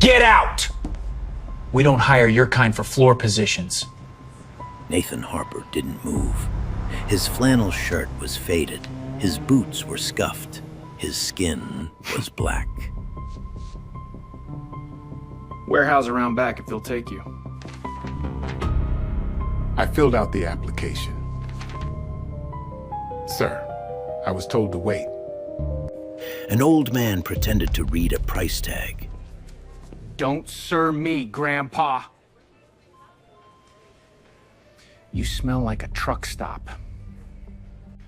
Get out! We don't hire your kind for floor positions. Nathan Harper didn't move. His flannel shirt was faded. His boots were scuffed. His skin was black. Warehouse around back if they'll take you. I filled out the application. Sir, I was told to wait. An old man pretended to read a price tag. Don't sir me, Grandpa. You smell like a truck stop.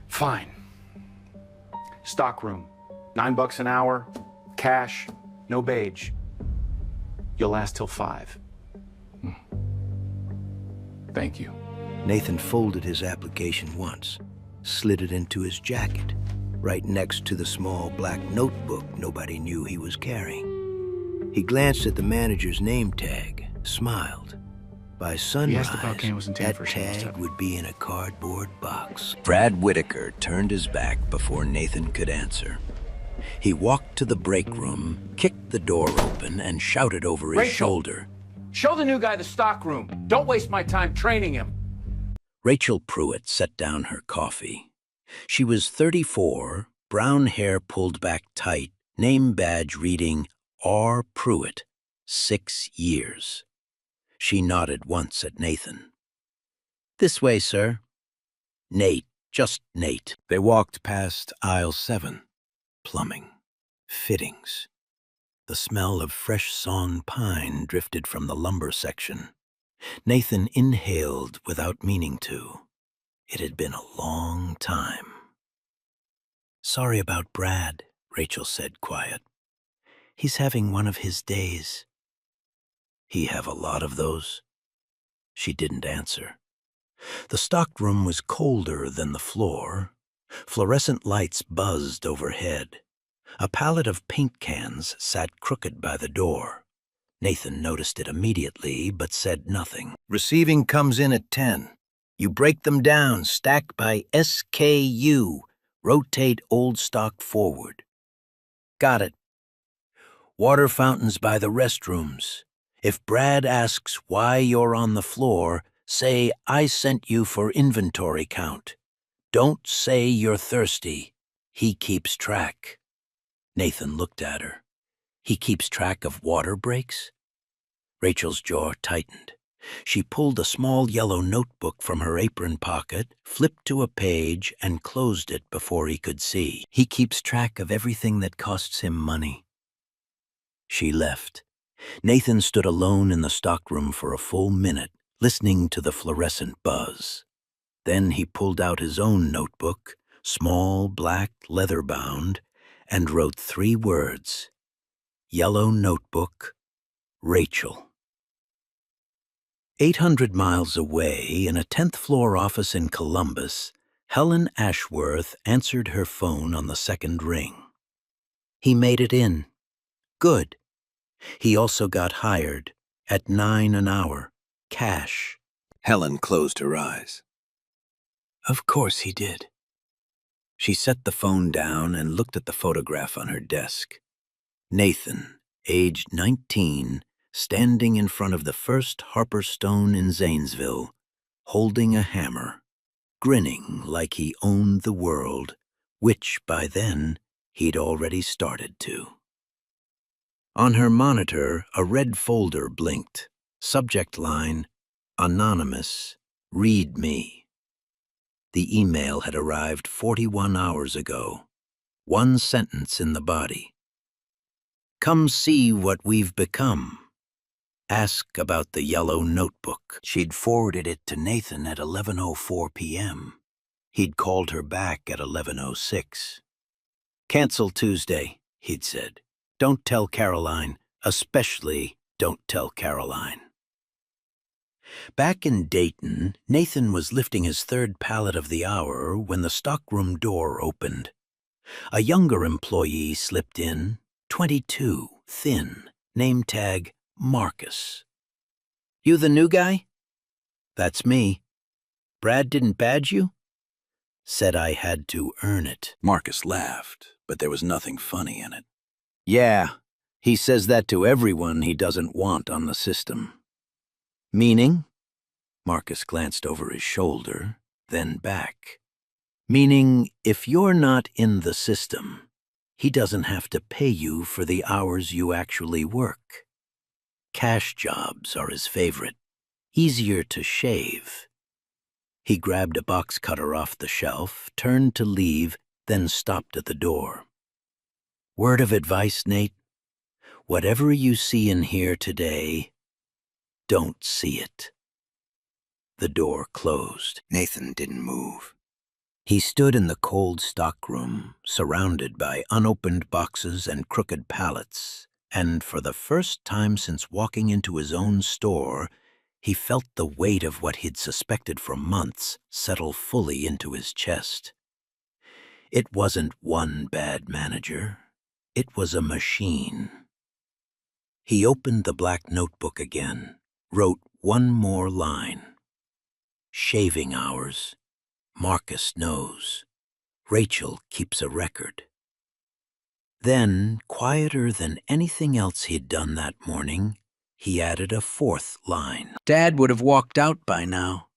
Fine. Stockroom. $9 an hour. Cash. No beige. You'll last till 5. Thank you. Nathan folded his application once, slid it into his jacket, right next to the small black notebook nobody knew he was carrying. He glanced at the manager's name tag, smiled. By sunrise, that tag would be in a cardboard box. Brad Whitaker turned his back before Nathan could answer. He walked to the break room, kicked the door open, and shouted over his shoulder. Show the new guy the stockroom. Don't waste my time training him. Rachel Pruitt set down her coffee. She was 34, brown hair pulled back tight, name badge reading R. Pruitt, 6 years. She nodded once at Nathan. "This way, sir." Nate, just Nate. They walked past aisle 7. Plumbing. Fittings. The smell of fresh sawn pine drifted from the lumber section. Nathan inhaled without meaning to. It had been a long time. "Sorry about Brad," Rachel said, quiet. "He's having one of his days." "He have a lot of those?" She didn't answer. The stockroom was colder than the floor. Fluorescent lights buzzed overhead. A pallet of paint cans sat crooked by the door. Nathan noticed it immediately, but said nothing. "Receiving comes in at 10. You break them down, stack by SKU. Rotate old stock forward." "Got it." "Water fountains by the restrooms. If Brad asks why you're on the floor, say I sent you for inventory count. Don't say you're thirsty. He keeps track." Nathan looked at her. "He keeps track of water breaks?" Rachel's jaw tightened. She pulled a small yellow notebook from her apron pocket, flipped to a page, and closed it before he could see. "He keeps track of everything that costs him money." She left. Nathan stood alone in the stockroom for a full minute, listening to the fluorescent buzz. Then he pulled out his own notebook, small, black, leather-bound, and wrote 3 words. Yellow notebook, Rachel. 800 miles away, in a 10th-floor office in Columbus, Helen Ashworth answered her phone on the second ring. "He made it in. Good. He also got hired, at $9 an hour, cash." Helen closed her eyes. "Of course he did." She set the phone down and looked at the photograph on her desk. Nathan, aged 19, standing in front of the first Harper Stone in Zanesville, holding a hammer, grinning like he owned the world, which by then he'd already started to. On her monitor, a red folder blinked. Subject line, Anonymous, read me. The email had arrived 41 hours ago. 1 sentence in the body. "Come see what we've become. Ask about the yellow notebook." She'd forwarded it to Nathan at 11:04 p.m. He'd called her back at 11:06. "Cancel Tuesday," he'd said. "Don't tell Caroline, especially don't tell Caroline." Back in Dayton, Nathan was lifting his 3rd pallet of the hour when the stockroom door opened. A younger employee slipped in, 22, thin, name tag Marcus. "You the new guy?" "That's me." "Brad didn't badge you?" "Said I had to earn it." Marcus laughed, but there was nothing funny in it. "Yeah, He says that to everyone he doesn't want on the system. Meaning? Marcus glanced over his shoulder, then back. Meaning, if you're not in the system, he doesn't have to pay you for the hours you actually work. Cash jobs are his favorite. Easier to shave. He grabbed a box cutter off the shelf, turned to leave, then stopped at the door. Word of advice, Nate? Whatever you see in here today, don't see it. The door closed. Nathan didn't move. He stood in the cold stockroom, surrounded by unopened boxes and crooked pallets, and for the first time since walking into his own store, he felt the weight of what he'd suspected for months settle fully into his chest. It wasn't one bad manager. It was a machine. He opened the black notebook again, wrote one more line. Shaving hours. Marcus knows. Rachel keeps a record. Then, quieter than anything else he'd done that morning, he added a fourth line. Dad would have walked out by now.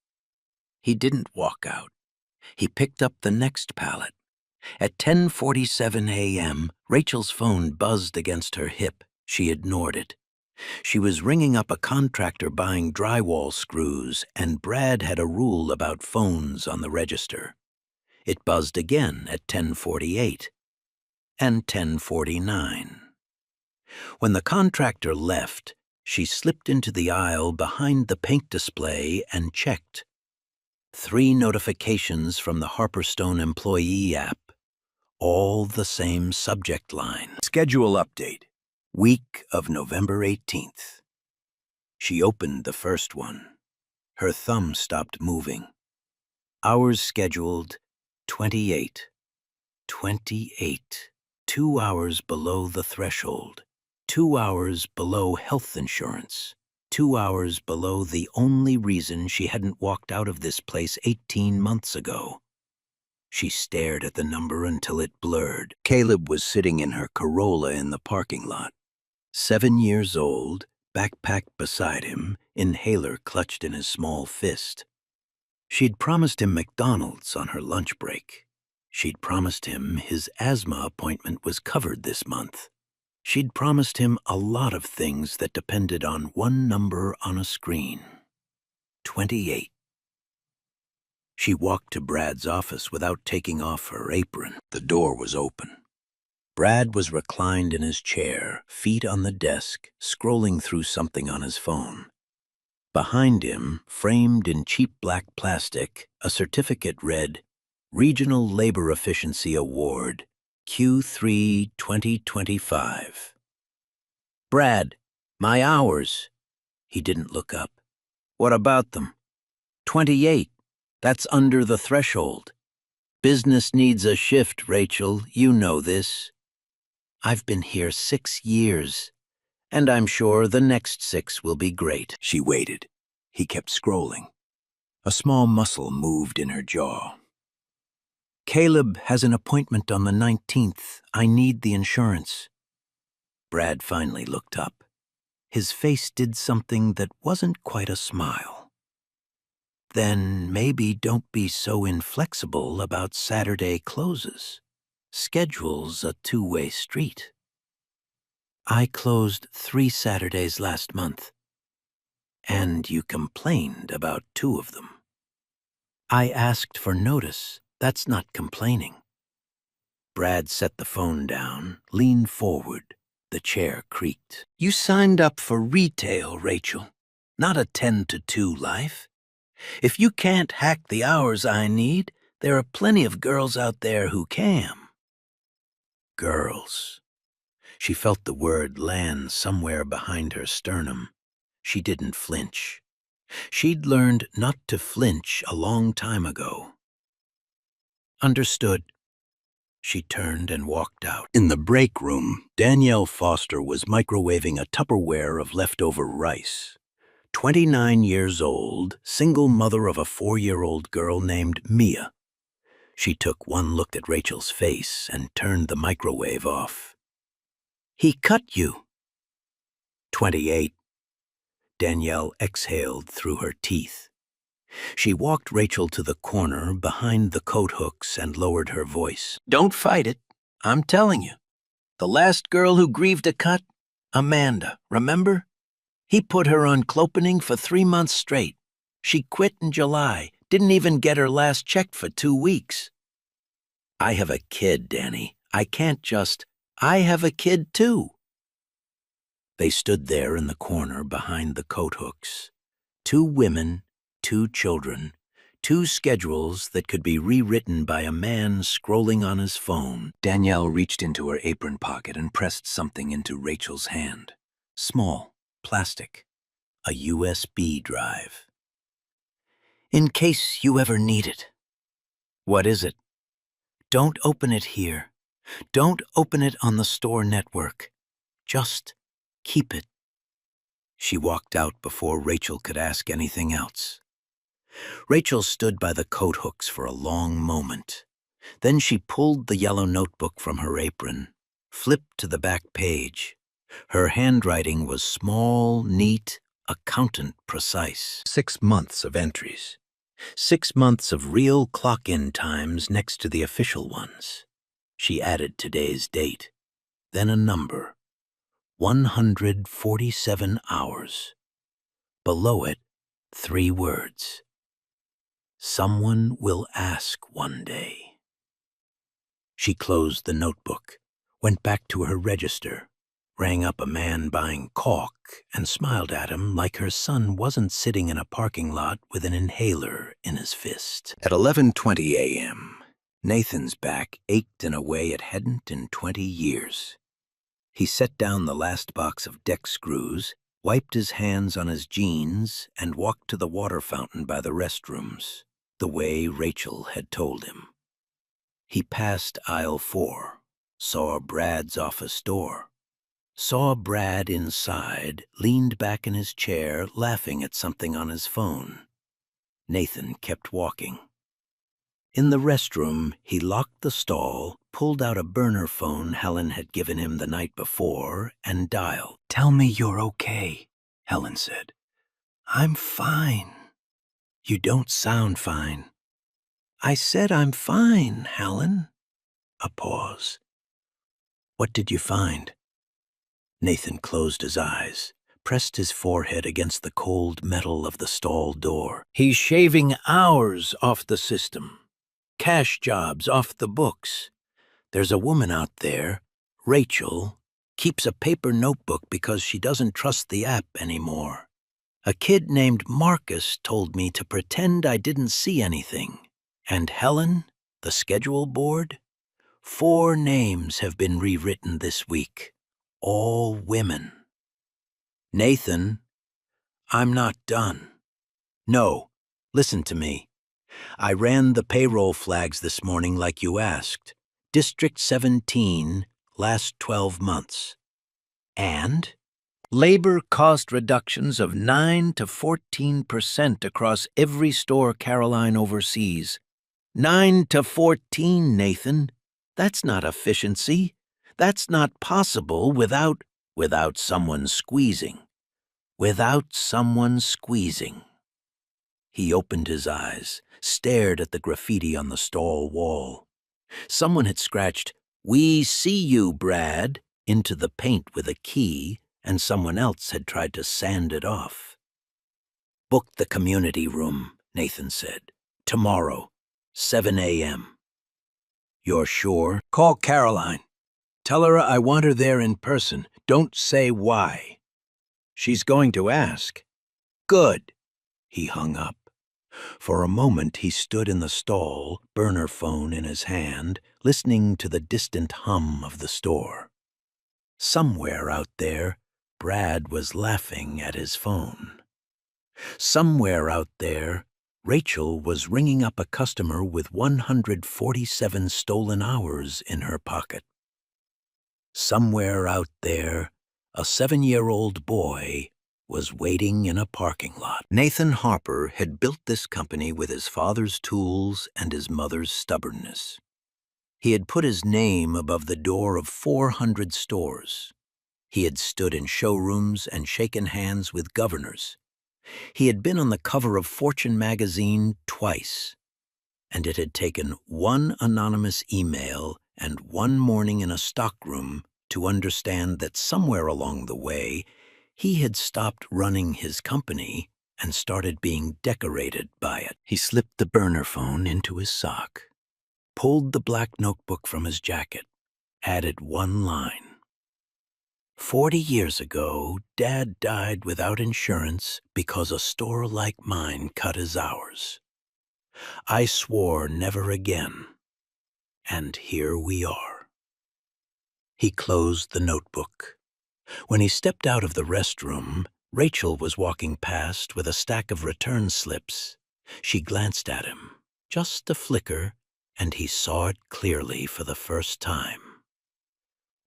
He didn't walk out. He picked up the next pallet. At 10:47 a.m., Rachel's phone buzzed against her hip. She ignored it. She was ringing up a contractor buying drywall screws, and Brad had a rule about phones on the register. It buzzed again at 10:48 and 10:49. When the contractor left, she slipped into the aisle behind the paint display and checked. 3 notifications from the Harperstone employee app, all the same subject line. Schedule update. Week of November 18th. She opened the first one. Her thumb stopped moving. Hours scheduled, 28. 28. 2 hours below the threshold. 2 hours below health insurance. 2 hours below the only reason she hadn't walked out of this place 18 months ago. She stared at the number until it blurred. Caleb was sitting in her Corolla in the parking lot. 7 years old, backpack beside him, inhaler clutched in his small fist. She'd promised him McDonald's on her lunch break. She'd promised him his asthma appointment was covered this month. She'd promised him a lot of things that depended on one number on a screen. 28. She walked to Brad's office without taking off her apron. The door was open. Brad was reclined in his chair, feet on the desk, scrolling through something on his phone. Behind him, framed in cheap black plastic, a certificate read, Regional Labor Efficiency Award, Q3 2025. Brad, my hours. He didn't look up. What about them? 28. That's under the threshold. Business needs a shift, Rachel. You know this. I've been here 6 years, and I'm sure the next 6 will be great. She waited. He kept scrolling. A small muscle moved in her jaw. Caleb has an appointment on the 19th. I need the insurance. Brad finally looked up. His face did something that wasn't quite a smile. Then maybe don't be so inflexible about Saturday closes. Schedule's a two-way street. I closed 3 Saturdays last month, and you complained about 2 of them. I asked for notice. That's not complaining. Brad set the phone down, leaned forward. The chair creaked. You signed up for retail, Rachel, not a 10 to 2 life. If you can't hack the hours I need, there are plenty of girls out there who can. Girls. She felt the word land somewhere behind her sternum. She didn't flinch. She'd learned not to flinch a long time ago. Understood. She turned and walked out. In the break room, Danielle Foster was microwaving a Tupperware of leftover rice. 29 years old, single mother of a 4-year-old girl named Mia. She took one look at Rachel's face and turned the microwave off. He cut you. 28. Danielle exhaled through her teeth. She walked Rachel to the corner behind the coat hooks and lowered her voice. Don't fight it. I'm telling you. The last girl who grieved a cut? Amanda, remember? He put her on clopening for 3 months straight. She quit in July, didn't even get her last check for 2 weeks. I have a kid, Danny. I have a kid too. They stood there in the corner behind the coat hooks. 2 women, 2 children, 2 schedules that could be rewritten by a man scrolling on his phone. Danielle reached into her apron pocket and pressed something into Rachel's hand. Small, plastic, a USB drive. In case you ever need it. What is it? Don't open it here. Don't open it on the store network. Just keep it. She walked out before Rachel could ask anything else. Rachel stood by the coat hooks for a long moment. Then she pulled the yellow notebook from her apron, flipped to the back page. Her handwriting was small, neat, accountant precise. 6 months of entries. 6 months of real clock-in times next to the official ones. She added today's date, then a number. 147 hours. Below it, 3 words. Someone will ask one day. She closed the notebook, went back to her register, rang up a man buying caulk, and smiled at him like her son wasn't sitting in a parking lot with an inhaler in his fist. At 11:20 a.m., Nathan's back ached in a way it hadn't in 20 years. He set down the last box of deck screws, wiped his hands on his jeans, and walked to the water fountain by the restrooms, the way Rachel had told him. He passed aisle 4, saw Brad's office door, saw Brad inside, leaned back in his chair, laughing at something on his phone. Nathan kept walking. In the restroom, he locked the stall, pulled out a burner phone Helen had given him the night before, and dialed. "Tell me you're okay," Helen said. "I'm fine." "You don't sound fine." "I said I'm fine, Helen." A pause. "What did you find?" Nathan closed his eyes, pressed his forehead against the cold metal of the stall door. "He's shaving hours off the system. Cash jobs off the books. There's a woman out there, Rachel, keeps a paper notebook because she doesn't trust the app anymore. A kid named Marcus told me to pretend I didn't see anything. And Helen, the schedule board? 4 names have been rewritten this week. All women." "Nathan, I'm not done." "No, listen to me. I ran the payroll flags this morning like you asked. District 17, last 12 months. And labor cost reductions of 9 to 14% across every store Caroline oversees. 9 to 14, Nathan. That's not efficiency. That's not possible without someone squeezing. Without someone squeezing. He opened his eyes, stared at the graffiti on the stall wall. Someone had scratched, "We see you, Brad," into the paint with a key, and someone else had tried to sand it off. "Book the community room," Nathan said. "Tomorrow, 7 a.m. "You're sure?" "Call Caroline. Tell her I want her there in person. Don't say why." "She's going to ask." "Good." He hung up. For a moment he stood in the stall, burner phone in his hand, listening to the distant hum of the store. Somewhere out there, Brad was laughing at his phone. Somewhere out there, Rachel was ringing up a customer with 147 stolen hours in her pocket. Somewhere out there, a 7-year-old boy was waiting in a parking lot. Nathan Harper had built this company with his father's tools and his mother's stubbornness. He had put his name above the door of 400 stores. He had stood in showrooms and shaken hands with governors. He had been on the cover of Fortune magazine twice, and it had taken one anonymous email and one morning in a stockroom to understand that somewhere along the way, he had stopped running his company and started being decorated by it. He slipped the burner phone into his sock, pulled the black notebook from his jacket, added one line. 40 years ago, Dad died without insurance because a store like mine cut his hours. I swore never again, and here we are. He closed the notebook. When he stepped out of the restroom, Rachel was walking past with a stack of return slips. She glanced at him, just a flicker, and he saw it clearly for the first time.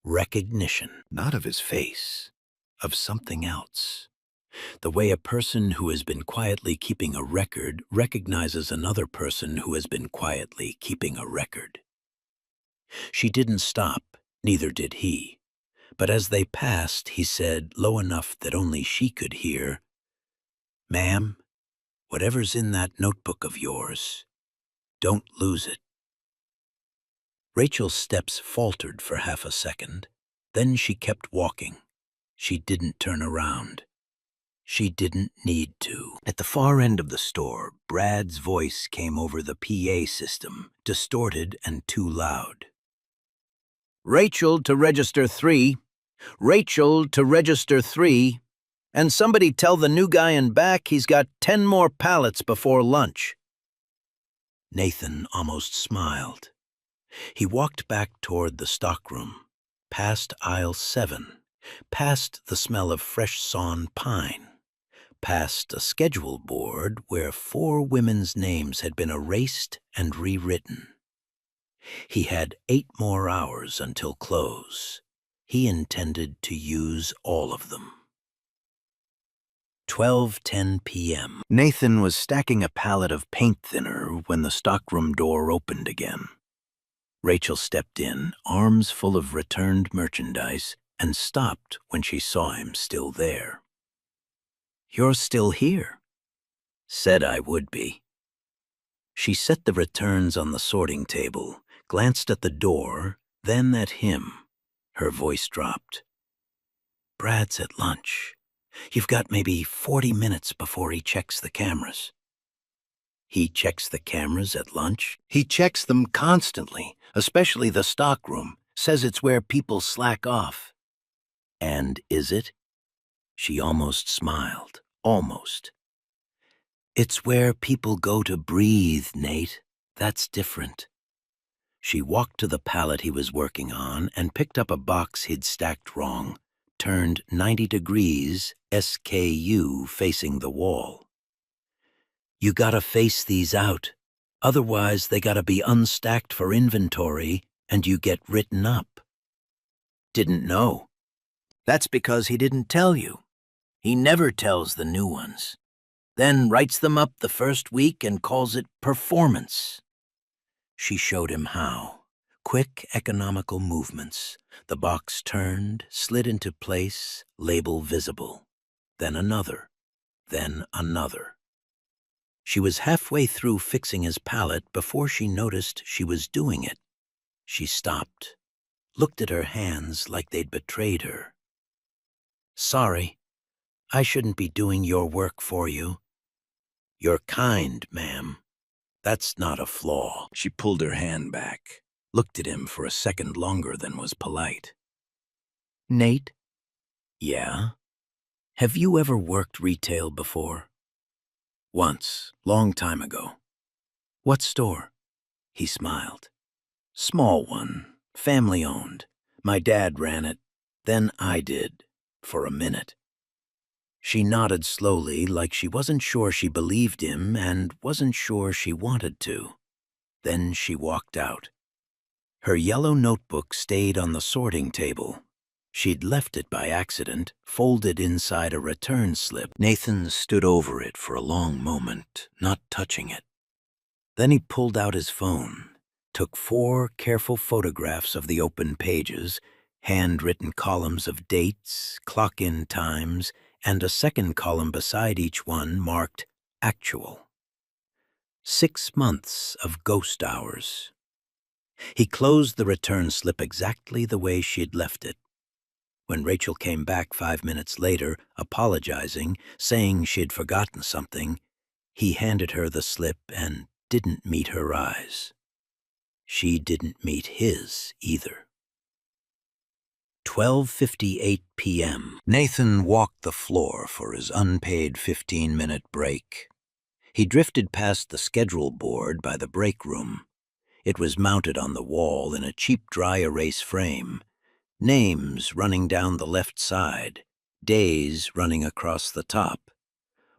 Recognition, not of his face, of something else. The way a person who has been quietly keeping a record recognizes another person who has been quietly keeping a record. She didn't stop, neither did he. But as they passed, he said, low enough that only she could hear, "Ma'am, whatever's in that notebook of yours, don't lose it." Rachel's steps faltered for half a second. Then she kept walking. She didn't turn around. She didn't need to. At the far end of the store, Brad's voice came over the PA system, distorted and too loud. "Rachel to register 3. Rachel to register 3. And somebody tell the new guy in back he's got 10 more pallets before lunch." Nathan almost smiled. He walked back toward the stockroom, past aisle 7, past the smell of fresh sawn pine, past a schedule board where 4 women's names had been erased and rewritten. He had 8 more hours until close. He intended to use all of them. 12:10 p.m. Nathan was stacking a pallet of paint thinner when the stockroom door opened again. Rachel stepped in, arms full of returned merchandise, and stopped when she saw him still there. "You're still here." "Said I would be." She set the returns on the sorting table, glanced at the door, then at him. Her voice dropped. "Brad's at lunch. You've got maybe 40 minutes before he checks the cameras." "He checks the cameras at lunch?" "He checks them constantly, especially the stockroom. Says it's where people slack off." "And is it?" She almost smiled. Almost. "It's where people go to breathe, Nate. That's different." She walked to the pallet he was working on and picked up a box he'd stacked wrong, turned 90 degrees, SKU facing the wall. "You gotta face these out. Otherwise, they gotta be unstacked for inventory and you get written up." "Didn't know." "That's because he didn't tell you. He never tells the new ones. Then writes them up the first week and calls it performance." She showed him how. Quick, economical movements. The box turned, slid into place, label visible. Then another. Then another. She was halfway through fixing his pallet before she noticed she was doing it. She stopped, looked at her hands like they'd betrayed her. "Sorry, I shouldn't be doing your work for you." "You're kind, ma'am. That's not a flaw." She pulled her hand back, looked at him for a second longer than was polite. "Nate?" "Yeah? Have you ever worked retail before?" "Once, long time ago." "What store?" He smiled. "Small one, family-owned. My dad ran it. Then I did, for a minute." She nodded slowly, like she wasn't sure she believed him and wasn't sure she wanted to. Then she walked out. Her yellow notebook stayed on the sorting table. She'd left it by accident, folded inside a return slip. Nathan stood over it for a long moment, not touching it. Then he pulled out his phone, took 4 careful photographs of the open pages, handwritten columns of dates, clock-in times, and a second column beside each one marked actual. 6 months of ghost hours. He closed the return slip exactly the way she'd left it. When Rachel came back 5 minutes later, apologizing, saying she'd forgotten something, he handed her the slip and didn't meet her eyes. She didn't meet his either. 12:58 p.m. Nathan walked the floor for his unpaid 15-minute break. He drifted past the schedule board by the break room. It was mounted on the wall in a cheap dry erase frame. Names running down the left side, days running across the top.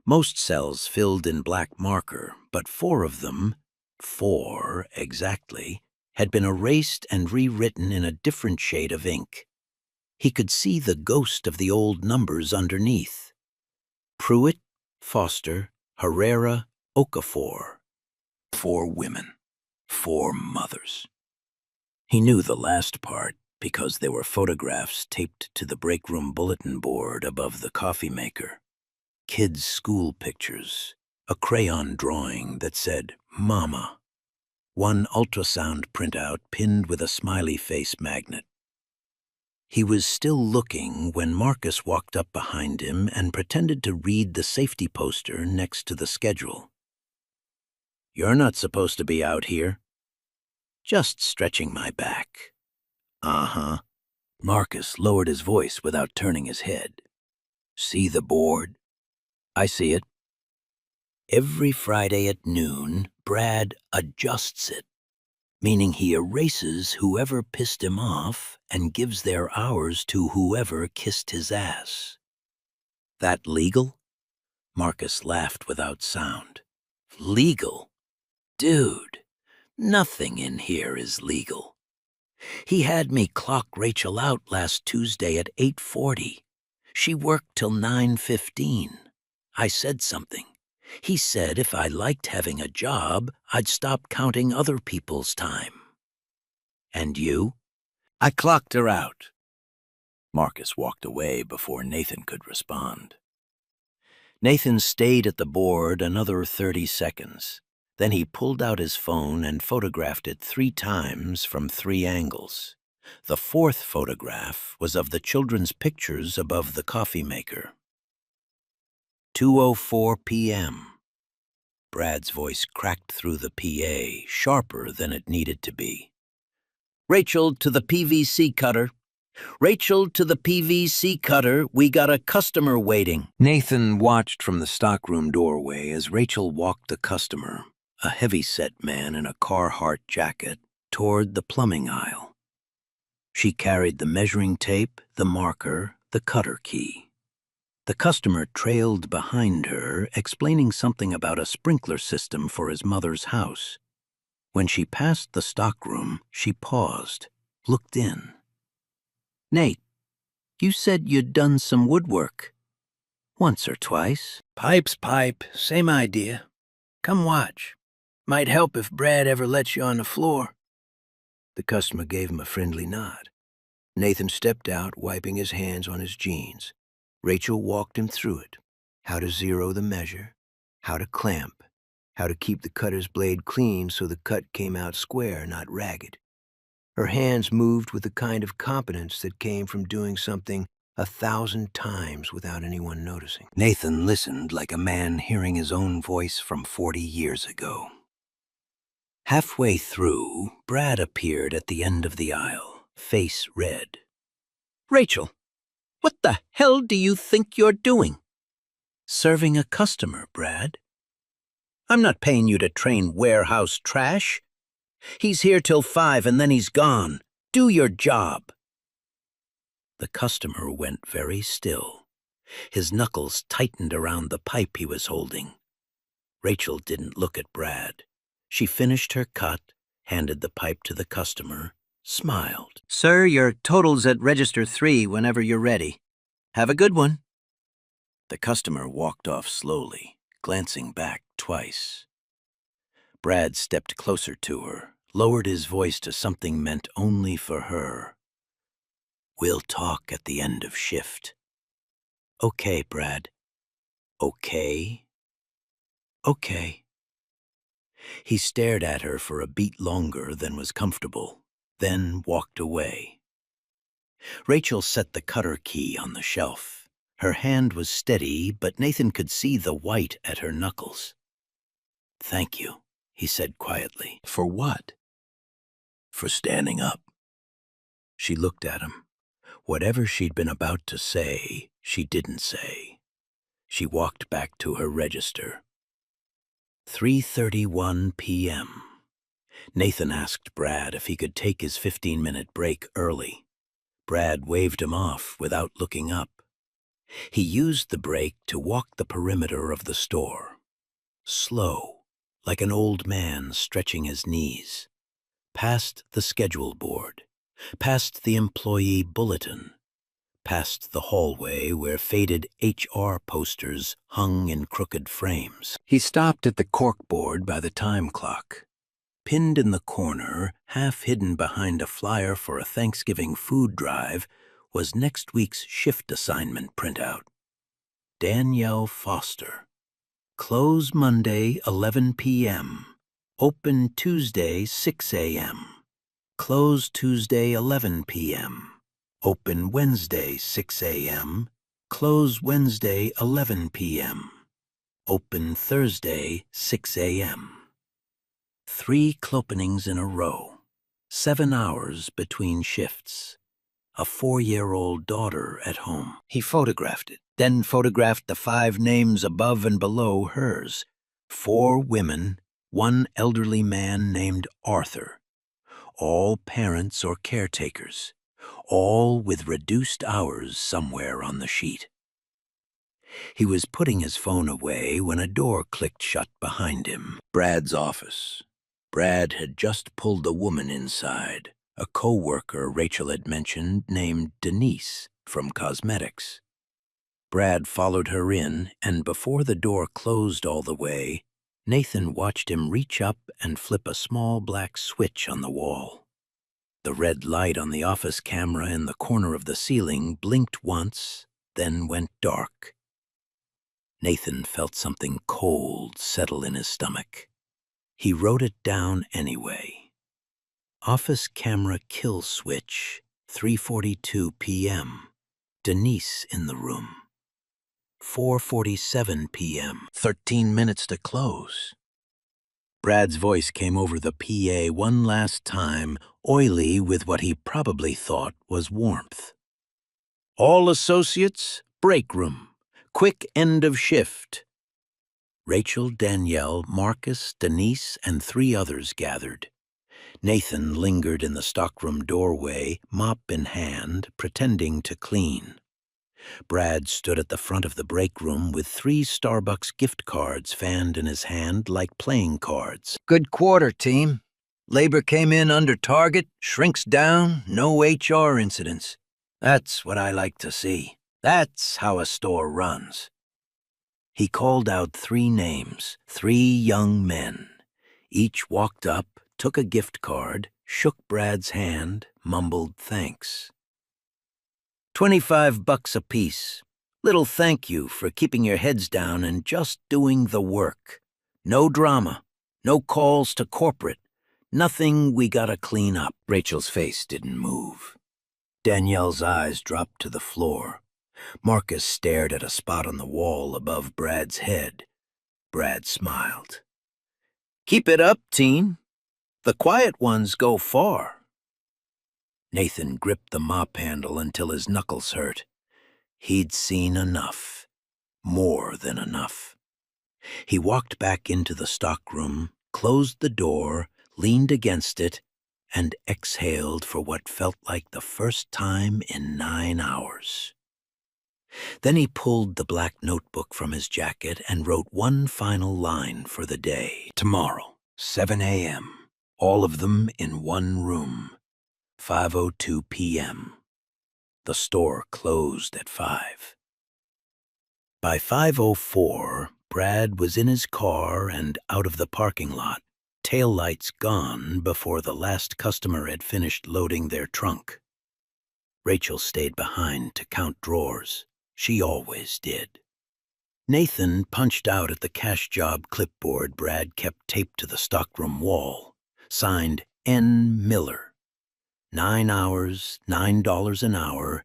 Most cells filled in black marker, but 4 of them, 4 exactly, had been erased and rewritten in a different shade of ink. He could see the ghost of the old numbers underneath. Pruitt, Foster, Herrera, Okafor. 4 women, 4 mothers. He knew the last part because there were photographs taped to the break room bulletin board above the coffee maker. Kids' school pictures, a crayon drawing that said, Mama. One ultrasound printout pinned with a smiley face magnet. He was still looking when Marcus walked up behind him and pretended to read the safety poster next to the schedule. You're not supposed to be out here. Just stretching my back. Uh-huh. Marcus lowered his voice without turning his head. See the board? I see it. Every Friday at noon, Brad adjusts it, meaning he erases whoever pissed him off and gives their hours to whoever kissed his ass. That legal? Marcus laughed without sound. Legal? Dude, nothing in here is legal. He had me clock Rachel out last Tuesday at 8:40. She worked till 9:15. I said something. He said if I liked having a job, I'd stop counting other people's time. And you? I clocked her out. Marcus walked away before Nathan could respond. Nathan stayed at the board another 30 seconds. Then he pulled out his phone and photographed it 3 times from 3 angles. The 4th photograph was of the children's pictures above the coffee maker. 2:04 p.m. Brad's voice cracked through the PA, sharper than it needed to be. Rachel to the PVC cutter. Rachel to the PVC cutter. We got a customer waiting. Nathan watched from the stockroom doorway as Rachel walked the customer, a heavy-set man in a Carhartt jacket, toward the plumbing aisle. She carried the measuring tape, the marker, the cutter key. The customer trailed behind her, explaining something about a sprinkler system for his mother's house. When she passed the stockroom, she paused, looked in. Nate, you said you'd done some woodwork. Once or twice. Pipe's pipe, same idea. Come watch. Might help if Brad ever lets you on the floor. The customer gave him a friendly nod. Nathan stepped out, wiping his hands on his jeans. Rachel walked him through it. How to zero the measure, how to clamp, how to keep the cutter's blade clean so the cut came out square, not ragged. Her hands moved with the kind of competence that came from doing something 1,000 times without anyone noticing. Nathan listened like a man hearing his own voice from 40 years ago. Halfway through, Brad appeared at the end of the aisle, face red. Rachel, what the hell do you think you're doing? Serving a customer, Brad. I'm not paying you to train warehouse trash. He's here till 5 and then he's gone. Do your job. The customer went very still. His knuckles tightened around the pipe he was holding. Rachel didn't look at Brad. She finished her cut, handed the pipe to the customer, smiled. Sir, your total's at register 3 whenever you're ready. Have a good one. The customer walked off slowly, glancing back twice. Brad stepped closer to her, lowered his voice to something meant only for her. We'll talk at the end of shift. Okay, Brad. Okay. Okay. He stared at her for a beat longer than was comfortable, then walked away. Rachel set the cutter key on the shelf. Her hand was steady, but Nathan could see the white at her knuckles. "Thank you," he said quietly. "For what?" "For standing up." She looked at him. Whatever she'd been about to say, she didn't say. She walked back to her register. 3:31 p.m. Nathan asked Brad if he could take his 15-minute break early. Brad waved him off without looking up. He used the break to walk the perimeter of the store. Slow, like an old man stretching his knees. Past the schedule board. Past the employee bulletin. Past the hallway where faded HR posters hung in crooked frames. He stopped at the corkboard by the time clock. Pinned in the corner, half hidden behind a flyer for a Thanksgiving food drive, was next week's shift assignment printout. Danielle Foster. Close Monday, 11 p.m. Open Tuesday, 6 a.m. Close Tuesday, 11 p.m. Open Wednesday, 6 a.m. Close Wednesday, 11 p.m. Open Thursday, 6 a.m. 3 clopenings in a row. 7 hours between shifts. A 4-year-old daughter at home. He photographed it, then photographed the 5 names above and below hers. 4 women, 1 elderly man named Arthur. All parents or caretakers. All with reduced hours somewhere on the sheet. He was putting his phone away when a door clicked shut behind him. Brad's office. Brad had just pulled a woman inside, a co-worker Rachel had mentioned named Denise from cosmetics. Brad followed her in, and before the door closed all the way, Nathan watched him reach up and flip a small black switch on the wall. The red light on the office camera in the corner of the ceiling blinked once, then went dark. Nathan felt something cold settle in his stomach. He wrote it down anyway. Office camera kill switch, 3:42 p.m. Denise in the room. 4:47 p.m. 13 minutes to close. Brad's voice came over the PA one last time, oily with what he probably thought was warmth. "All associates, break room. Quick end of shift." Rachel, Danielle, Marcus, Denise, and 3 others gathered. Nathan lingered in the stockroom doorway, mop in hand, pretending to clean. Brad stood at the front of the break room with 3 Starbucks gift cards fanned in his hand like playing cards. "Good quarter, team. Labor came in under target, shrinks down, no HR incidents. That's what I like to see. That's how a store runs." He called out 3 names, 3 young men. Each walked up, took a gift card, shook Brad's hand, mumbled thanks. $25 apiece. Little thank you for keeping your heads down and just doing the work. No drama, no calls to corporate, nothing we gotta clean up. Rachel's face didn't move. Danielle's eyes dropped to the floor. Marcus stared at a spot on the wall above Brad's head. Brad smiled. "Keep it up, teen. The quiet ones go far." Nathan gripped the mop handle until his knuckles hurt. He'd seen enough. More than enough. He walked back into the stockroom, closed the door, leaned against it, and exhaled for what felt like the first time in 9 hours. Then he pulled the black notebook from his jacket and wrote one final line for the day. Tomorrow, 7 a.m., all of them in one room. 5:02 p.m. The store closed at 5. By 5:04, Brad was in his car and out of the parking lot, taillights gone before the last customer had finished loading their trunk. Rachel stayed behind to count drawers. She always did. Nathan punched out at the cash job clipboard Brad kept taped to the stockroom wall, signed N. Miller. 9 hours, $9 an hour,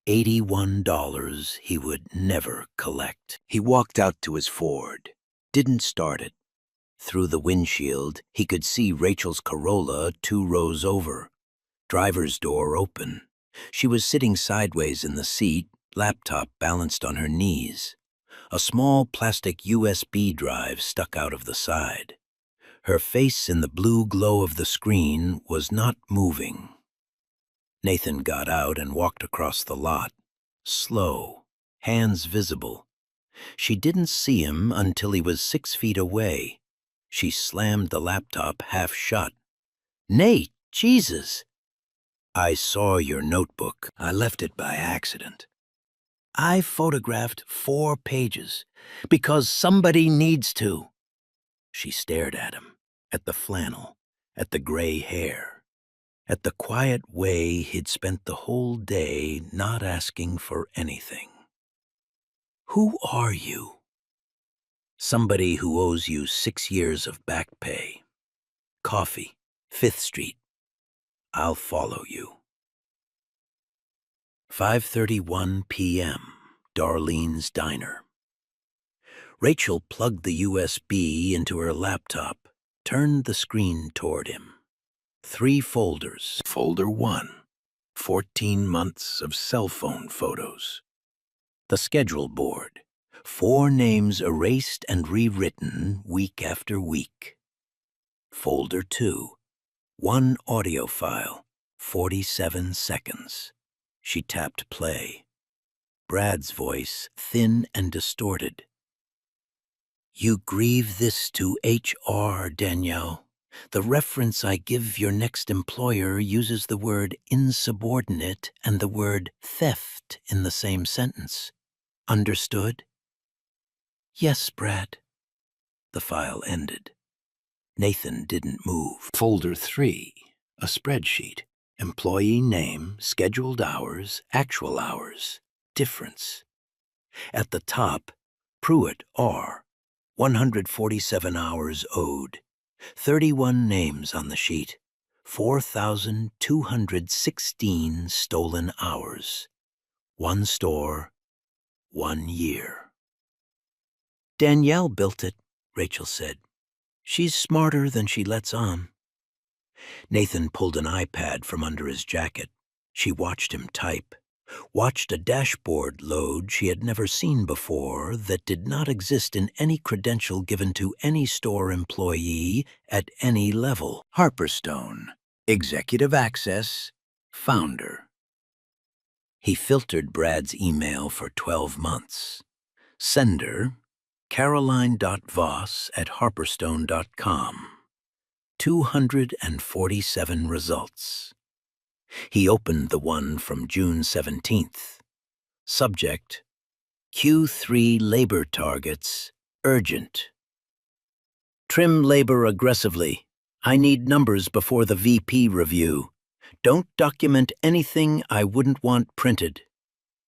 $81 he would never collect. He walked out to his Ford, didn't start it. Through the windshield, he could see Rachel's Corolla 2 rows over. Driver's door open. She was sitting sideways in the seat, laptop balanced on her knees. A small plastic USB drive stuck out of the side. Her face in the blue glow of the screen was not moving. Nathan got out and walked across the lot, slow, hands visible. She didn't see him until he was 6 feet away. She slammed the laptop half shut. "Nate, Jesus!" "I saw your notebook. I left it by accident. I photographed 4 pages because somebody needs to." She stared at him, at the flannel, at the gray hair, at the quiet way he'd spent the whole day not asking for anything. "Who are you?" "Somebody who owes you 6 years of back pay. Coffee, 5th Street. I'll follow you." 5:31 p.m., Darlene's Diner. Rachel plugged the USB into her laptop, turned the screen toward him. 3 folders. Folder 1, 14 months of cell phone photos. The schedule board, 4 names erased and rewritten week after week. Folder 2, 1 audio file, 47 seconds. She tapped play. Brad's voice, thin and distorted. "You grieve this to HR, Danielle. The reference I give your next employer uses the word insubordinate and the word theft in the same sentence. Understood?" "Yes, Brad." The file ended. Nathan didn't move. Folder 3, a spreadsheet. Employee name, scheduled hours, actual hours, difference. At the top, Pruitt R., 147 hours owed. 31 names on the sheet. 4,216 stolen hours. 1 store, 1 year. "Danielle built it," Rachel said. "She's smarter than she lets on." Nathan pulled an iPad from under his jacket. She watched him type, watched a dashboard load she had never seen before that did not exist in any credential given to any store employee at any level. Harperstone, Executive Access, Founder. He filtered Brad's email for 12 months. Sender, caroline.voss@harperstone.com. 247 results. He opened the one from June 17th. Subject, Q3 labor targets, urgent. "Trim labor aggressively. I need numbers before the VP review. Don't document anything I wouldn't want printed.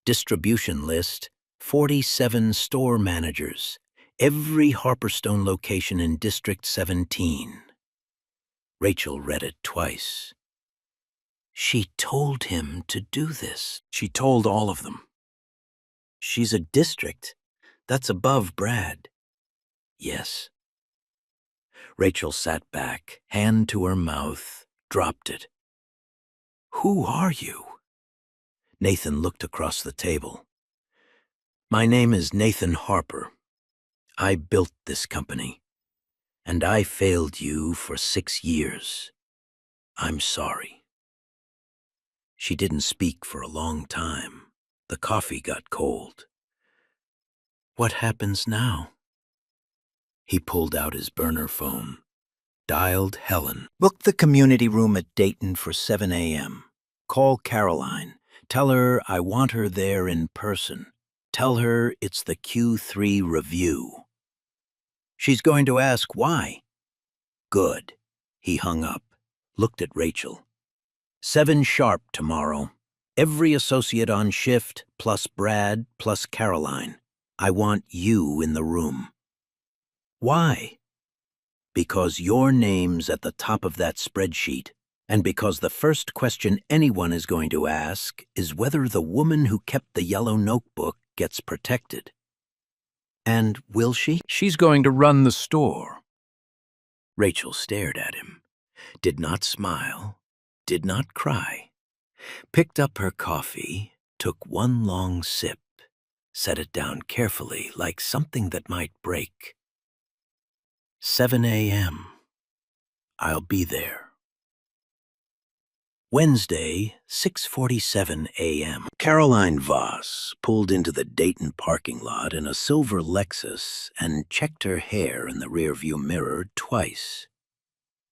Distribution list, 47 store managers, every Harperstone location in District 17. Rachel read it twice. She told him to do this. She told all of them. She's a district. That's above Brad. Yes. Rachel sat back, hand to her mouth, dropped it. "Who are you?" Nathan looked across the table. "My name is Nathan Harper. I built this company, and I failed you for 6 years. I'm sorry." She didn't speak for a long time. The coffee got cold. "What happens now?" He pulled out his burner phone, dialed Helen. "Book the community room at Dayton for 7 a.m. Call Caroline. Tell her I want her there in person. Tell her it's the Q3 review." "She's going to ask why." "Good." He hung up, looked at Rachel. 7 sharp tomorrow. Every associate on shift, plus Brad, plus Caroline. I want you in the room. Why? Because your name's at the top of that spreadsheet, and because the first question anyone is going to ask is whether the woman who kept the yellow notebook gets protected. And will she? She's going to run the store. Rachel stared at him, did not smile, did not cry, picked up her coffee, took one long sip, set it down carefully like something that might break. 7 a.m. I'll be there. Wednesday, 6:47 a.m. Caroline Voss pulled into the Dayton parking lot in a silver Lexus and checked her hair in the rearview mirror twice.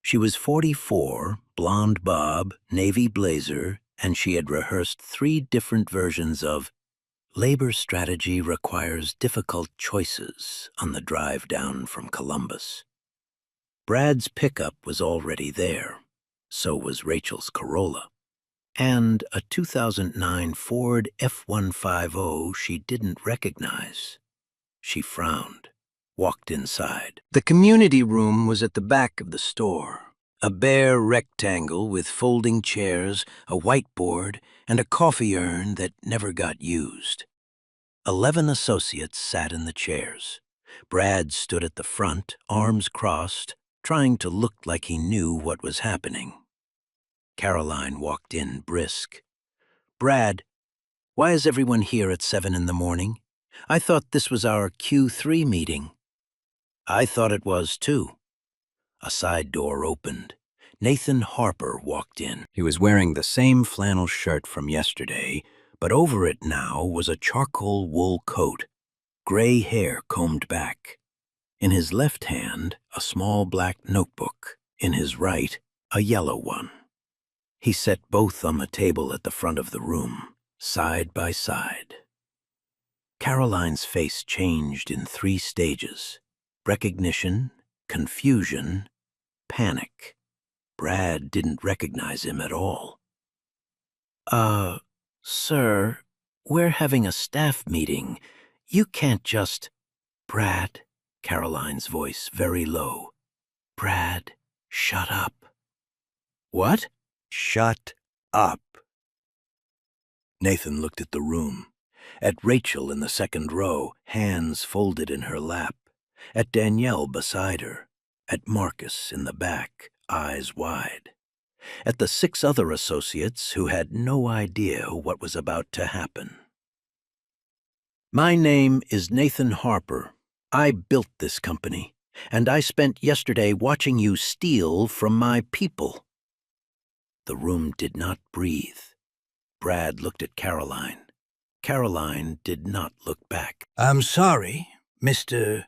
She was 44, blonde bob, navy blazer, and she had rehearsed 3 different versions of "Labor Strategy Requires Difficult Choices" on the drive down from Columbus. Brad's pickup was already there. So was Rachel's Corolla. And a 2009 Ford F-150 she didn't recognize. She frowned, walked inside. The community room was at the back of the store. A bare rectangle with folding chairs, a whiteboard, and a coffee urn that never got used. 11 associates sat in the chairs. Brad stood at the front, arms crossed, trying to look like he knew what was happening. Caroline walked in brisk. "Brad, why is everyone here at 7 in the morning? I thought this was our Q3 meeting." "I thought it was too." A side door opened. Nathan Harper walked in. He was wearing the same flannel shirt from yesterday, but over it now was a charcoal wool coat, gray hair combed back. In his left hand, a small black notebook. In his right, a yellow one. He set both on the table at the front of the room, side by side. Caroline's face changed in 3 stages: recognition, confusion, panic. Brad didn't recognize him at all. Sir, we're having a staff meeting. You can't just—" "Brad," Caroline's voice very low. "Brad, shut up." "What?" "Shut up." Nathan looked at the room, at Rachel in the second row, hands folded in her lap, at Danielle beside her, at Marcus in the back, eyes wide, at the 6 other associates who had no idea what was about to happen. "My name is Nathan Harper. I built this company, and I spent yesterday watching you steal from my people." The room did not breathe. Brad looked at Caroline. Caroline did not look back. "I'm sorry, Mr.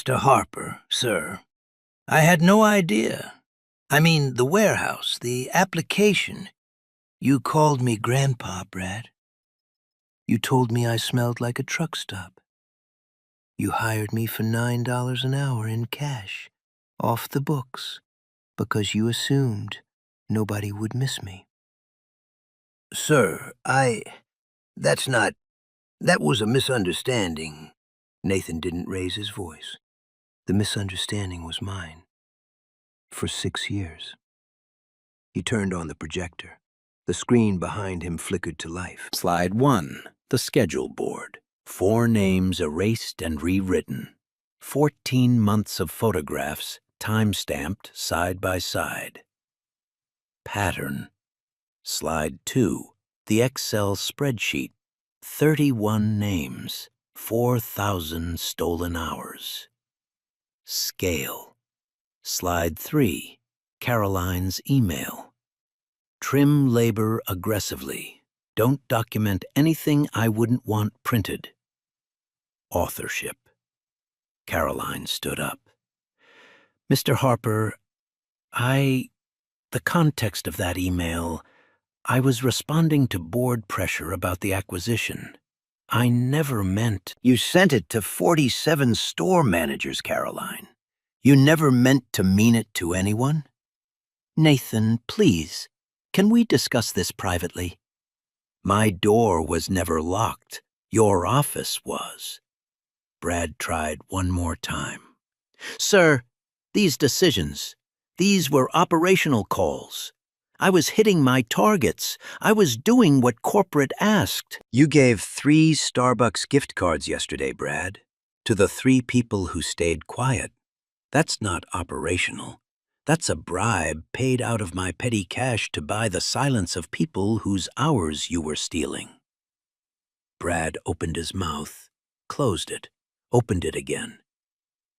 Harper, sir. I had no idea. I mean, the warehouse, the application. You called me Grandpa, Brad. You told me I smelled like a truck stop. You hired me for $9 an hour in cash, off the books, because you assumed nobody would miss me." "Sir, that was a misunderstanding." Nathan didn't raise his voice. "The misunderstanding was mine. For 6 years." He turned on the projector. The screen behind him flickered to life. Slide 1, the schedule board. 4 names erased and rewritten. 14 months of photographs, time-stamped side by side. Pattern. Slide 2, the Excel spreadsheet. 31 names, 4,000 stolen hours. Scale. Slide 3, Caroline's email. Trim labor aggressively. Don't document anything I wouldn't want printed. Authorship. Caroline stood up. "Mr. Harper, the context of that email, I was responding to board pressure about the acquisition. I never meant—" "You sent it to 47 store managers, Caroline. You never meant to mean it to anyone?" "Nathan, please, can we discuss this privately?" My door was never locked. Your office was. Brad tried one more time. Sir, these decisions, these were operational calls. I was hitting my targets. I was doing what corporate asked. You gave 3 Starbucks gift cards yesterday, Brad, to the 3 people who stayed quiet. That's not operational. That's a bribe paid out of my petty cash to buy the silence of people whose hours you were stealing. Brad opened his mouth, closed it, opened it again.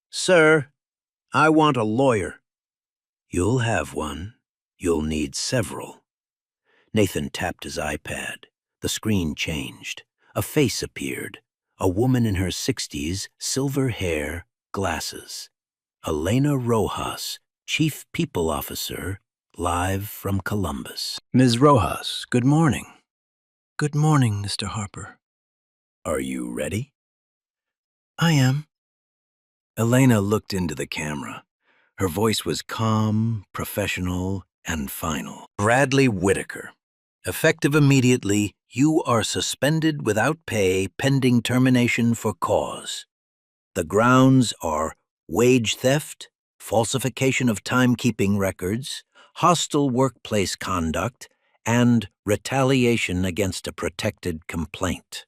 Sir, I want a lawyer. You'll have one. You'll need several. Nathan tapped his iPad. The screen changed. A face appeared. A woman in her 60s, silver hair, glasses. Elena Rojas, Chief People Officer, live from Columbus. Ms. Rojas, good morning. Good morning, Mr. Harper. Are you ready? I am. Elena looked into the camera. Her voice was calm, professional, and final. Bradley Whitaker. Effective immediately, you are suspended without pay pending termination for cause. The grounds are wage theft, falsification of timekeeping records, hostile workplace conduct, and retaliation against a protected complaint.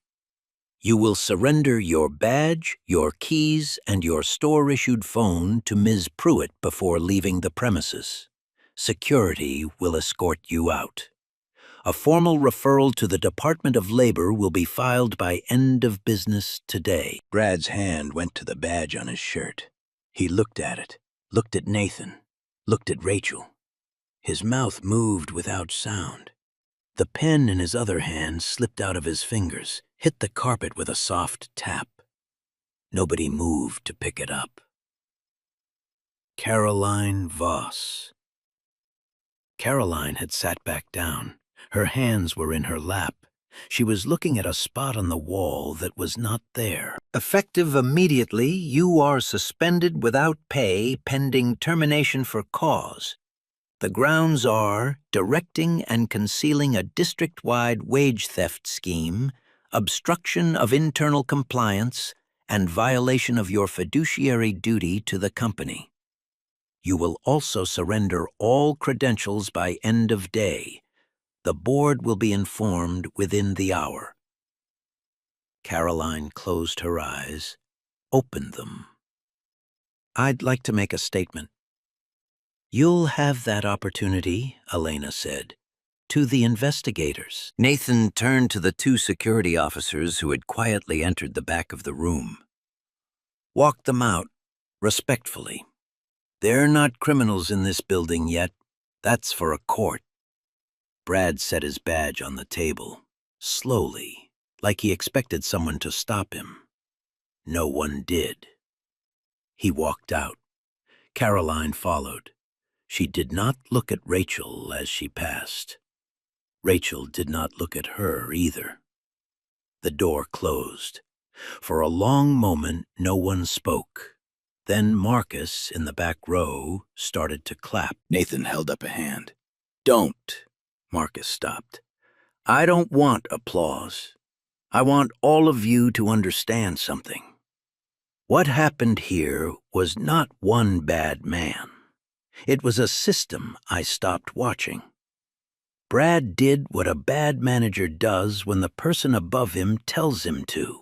You will surrender your badge, your keys, and your store-issued phone to Ms. Pruitt before leaving the premises. Security will escort you out. A formal referral to the Department of Labor will be filed by end of business today. Brad's hand went to the badge on his shirt. He looked at it, looked at Nathan, looked at Rachel. His mouth moved without sound. The pen in his other hand slipped out of his fingers, hit the carpet with a soft tap. Nobody moved to pick it up. Caroline Voss. Caroline had sat back down. Her hands were in her lap. She was looking at a spot on the wall that was not there. Effective immediately, you are suspended without pay pending termination for cause. The grounds are directing and concealing a district-wide wage theft scheme, obstruction of internal compliance, and violation of your fiduciary duty to the company. You will also surrender all credentials by end of day. The board will be informed within the hour. Caroline closed her eyes, opened them. I'd like to make a statement. You'll have that opportunity, Elena said, to the investigators. Nathan turned to the 2 security officers who had quietly entered the back of the room. Walk them out, respectfully. They're not criminals in this building yet. That's for a court. Brad set his badge on the table, slowly, like he expected someone to stop him. No one did. He walked out. Caroline followed. She did not look at Rachel as she passed. Rachel did not look at her either. The door closed. For a long moment, no one spoke. Then Marcus, in the back row, started to clap. Nathan held up a hand. Don't. Marcus stopped. I don't want applause. I want all of you to understand something. What happened here was not one bad man. It was a system I stopped watching. Brad did what a bad manager does when the person above him tells him to.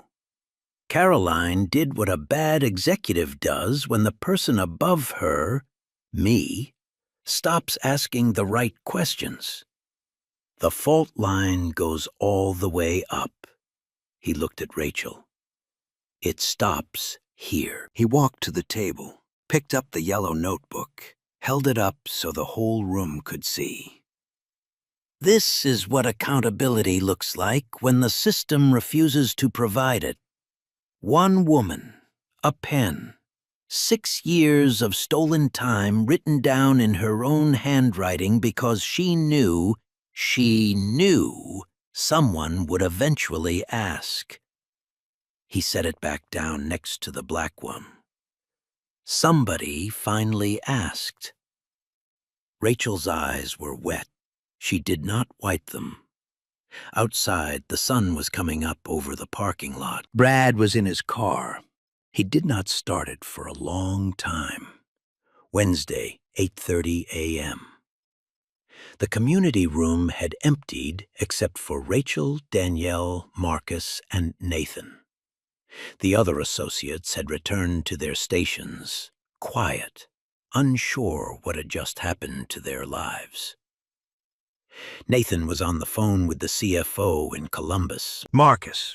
Caroline did what a bad executive does when the person above her, me, stops asking the right questions. The fault line goes all the way up. He looked at Rachel. It stops here. He walked to the table, picked up the yellow notebook, held it up so the whole room could see. This is what accountability looks like when the system refuses to provide it. One woman, a pen, 6 years of stolen time written down in her own handwriting because she knew someone would eventually ask. He set it back down next to the black one. Somebody finally asked. Rachel's eyes were wet. She did not wipe them. Outside, the sun was coming up over the parking lot. Brad was in his car. He did not start it for a long time. Wednesday, 8:30 a.m. The community room had emptied except for Rachel, Danielle, Marcus, and Nathan. The other associates had returned to their stations, quiet, unsure what had just happened to their lives. Nathan was on the phone with the CFO in Columbus. Marcus,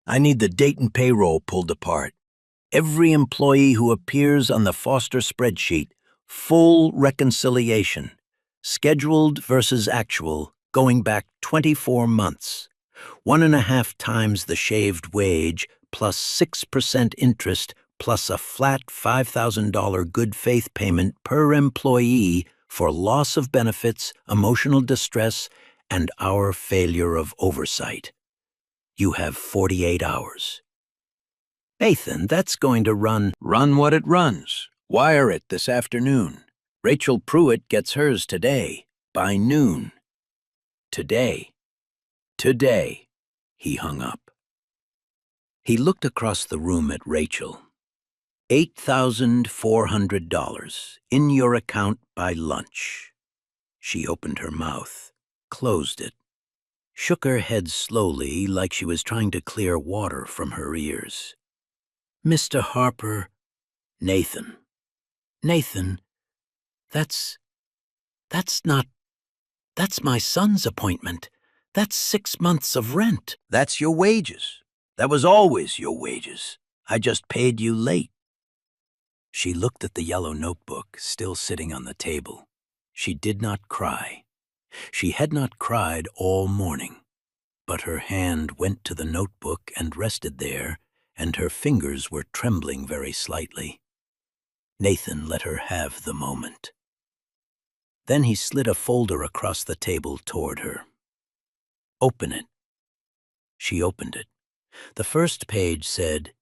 I need the Dayton payroll pulled apart. Every employee who appears on the Foster spreadsheet, full reconciliation, scheduled versus actual, going back 24 months, 1.5 times the shaved wage, plus 6% interest, plus a flat $5,000 good faith payment per employee for loss of benefits, emotional distress, and our failure of oversight. You have 48 hours. Nathan, that's going to run. Run what it runs. Wire it this afternoon. Rachel Pruitt gets hers today, by noon. Today. Today. He hung up. He looked across the room at Rachel. $8,400 in your account by lunch. She opened her mouth, closed it, shook her head slowly like she was trying to clear water from her ears. Mr. Harper, Nathan, that's my son's appointment. That's 6 months of rent. That's your wages. That was always your wages. I just paid you late. She looked at the yellow notebook still sitting on the table. She did not cry. She had not cried all morning, but her hand went to the notebook and rested there, and her fingers were trembling very slightly. Nathan let her have the moment. Then he slid a folder across the table toward her. Open it. She opened it. The first page said,